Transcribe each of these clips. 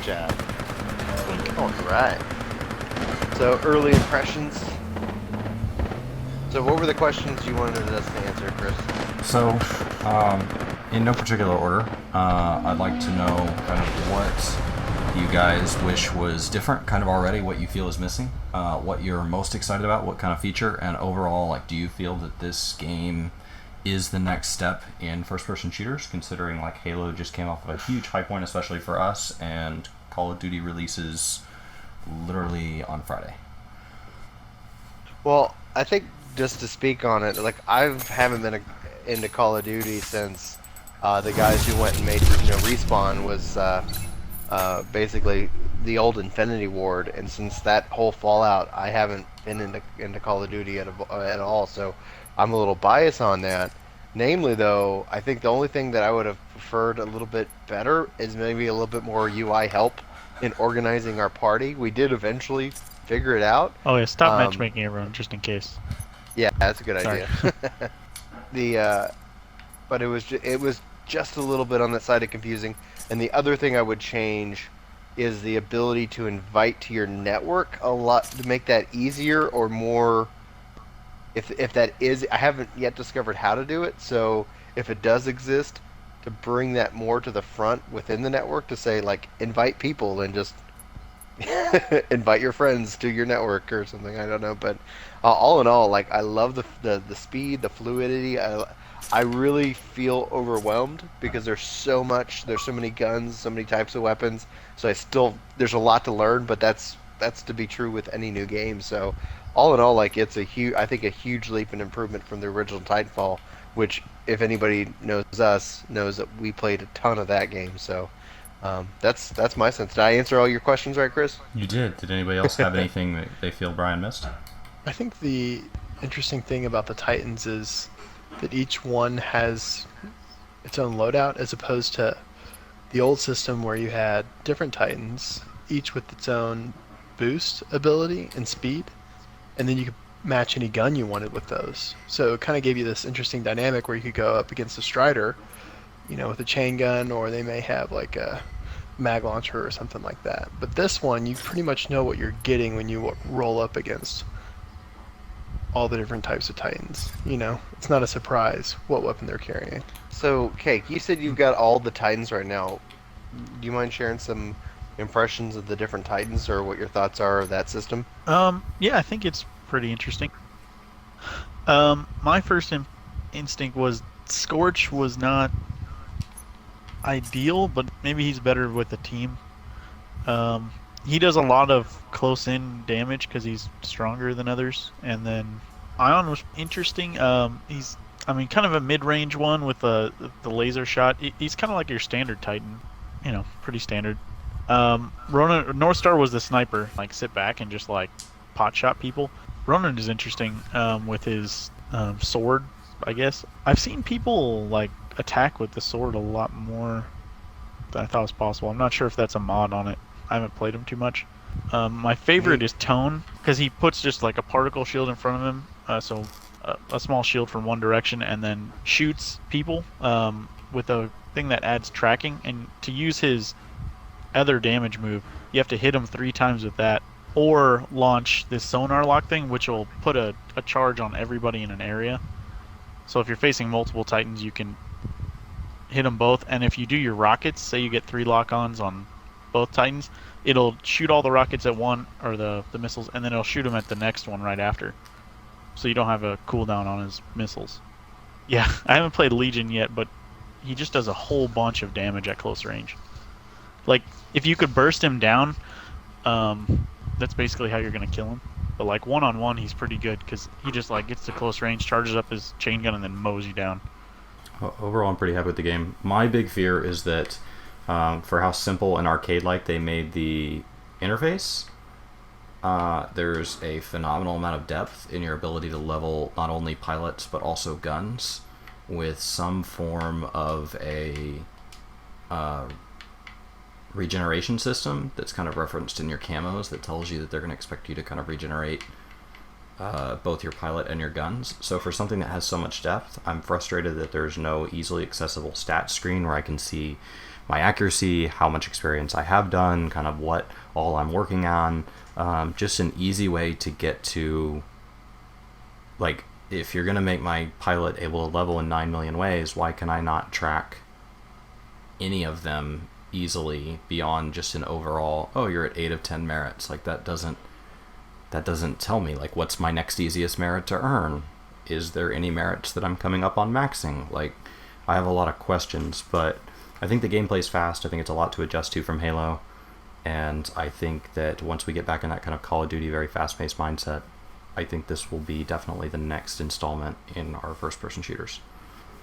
chat. All right. So early impressions. So what were the questions you wanted us to answer, Chris? So, in no particular order, I'd like to know kind of what you guys wish was different, kind of already, what you feel is missing, what you're most excited about, what kind of feature, and overall, like, do you feel that this game is the next step in first-person shooters, considering like Halo just came off of a huge high point, especially for us, and Call of Duty releases literally on Friday. Well, I think just to speak on it, like I haven't been into Call of Duty since the guys who went and made Respawn was basically the old Infinity Ward, and since that whole Fallout, I haven't been into Call of Duty at all. So I'm a little biased on that. Namely, though, I think the only thing that I would have preferred a little bit better is maybe a little bit more UI help in organizing our party. We did eventually figure it out. Oh yeah, stop Um, matchmaking everyone just in case. yeah, that's a good Sorry. idea. The but it was just a little bit on that side of confusing. And the other thing I would change is the ability to invite to your network a lot to make that easier or more. If that is, I haven't yet discovered how to do it. So if it does exist, to bring that more to the front within the network to say like invite people and just invite your friends to your network or something. I don't know, but all in all, like I love the speed, the fluidity. I really feel overwhelmed because there's so many guns, so many types of weapons. So there's a lot to learn, but that's to be true with any new game. So all in all, like it's I think a huge leap in improvement from the original Titanfall, which if anybody knows us knows that we played a ton of that game. So that's my sense. Did I answer all your questions right, Chris? You did. Did anybody else have anything that they feel Brian missed? I think the interesting thing about the Titans is that each one has its own loadout as opposed to the old system where you had different Titans, each with its own boost ability and speed, and then you could match any gun you wanted with those. So it kind of gave you this interesting dynamic where you could go up against a Strider, with a chain gun, or they may have like a mag launcher or something like that. But this one, you pretty much know what you're getting when you roll up against all the different types of Titans. It's not a surprise what weapon they're carrying. So, Cake, you said you've got all the Titans right now. Do you mind sharing some impressions of the different Titans or what your thoughts are of that system? Yeah, I think it's pretty interesting. My first instinct was Scorch was not ideal, but maybe he's better with a team. He does a lot of close-in damage because he's stronger than others. And then Ion was interesting. He's, kind of a mid-range one with the laser shot. He's kind of like your standard Titan, pretty standard. Ronan Northstar was the sniper, like sit back and just like pot shot people. Ronan is interesting with his sword, I guess. I've seen people like attack with the sword a lot more than I thought was possible. I'm not sure if that's a mod on it. I haven't played him too much. My favorite is Tone because he puts just like a particle shield in front of him, so a small shield from one direction, and then shoots people with a thing that adds tracking. And to use his other damage move, you have to hit him 3 times with that, or launch this sonar lock thing, which will put a charge on everybody in an area. So if you're facing multiple Titans, you can hit them both, and if you do your rockets, say you get 3 lock-ons on both Titans, it'll shoot all the rockets at one, or the missiles, and then it'll shoot them at the next one right after. So you don't have a cooldown on his missiles. Yeah, I haven't played Legion yet, but he just does a whole bunch of damage at close range. Like, if you could burst him down, that's basically how you're going to kill him. But like one-on-one, he's pretty good, because he just like gets to close range, charges up his chain gun, and then mows you down. Overall, I'm pretty happy with the game. My big fear is that for how simple and arcade-like they made the interface, there's a phenomenal amount of depth in your ability to level not only pilots but also guns with some form of a regeneration system that's kind of referenced in your camos that tells you that they're going to expect you to kind of regenerate both your pilot and your guns. So for something that has so much depth, I'm frustrated that there's no easily accessible stat screen where I can see my accuracy, how much experience I have done, kind of what all I'm working on. Just an easy way to get to, like, if you're going to make my pilot able to level in 9 million ways, why can I not track any of them easily beyond just an overall, oh, you're at 8 of 10 merits? Like, that doesn't tell me, like, what's my next easiest merit to earn? Is there any merits that I'm coming up on maxing? Like, I have a lot of questions, but I think the gameplay's fast. I think it's a lot to adjust to from Halo, and I think that once we get back in that kind of Call of Duty very fast-paced mindset, I think this will be definitely the next installment in our first-person shooters.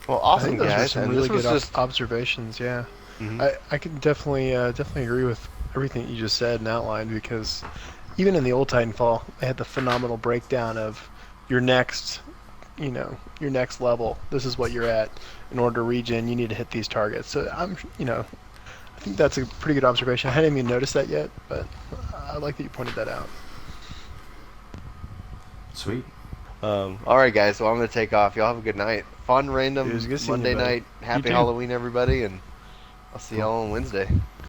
Well, I awesome, think those were guys. some And really this was good just. observations. Yeah, Mhm. I can definitely agree with everything you just said and outlined, because even in the old Titanfall, they had the phenomenal breakdown of your next, your next level. This is what you're at. In order to regen, you need to hit these targets. So I think that's a pretty good observation. I hadn't even noticed that yet, but I like that you pointed that out. Sweet. All right, guys. Well, I'm going to take off. Y'all have a good night. Fun, It was random good seeing you, Monday buddy. night. Happy too. Halloween, everybody. And I'll see y'all on Wednesday.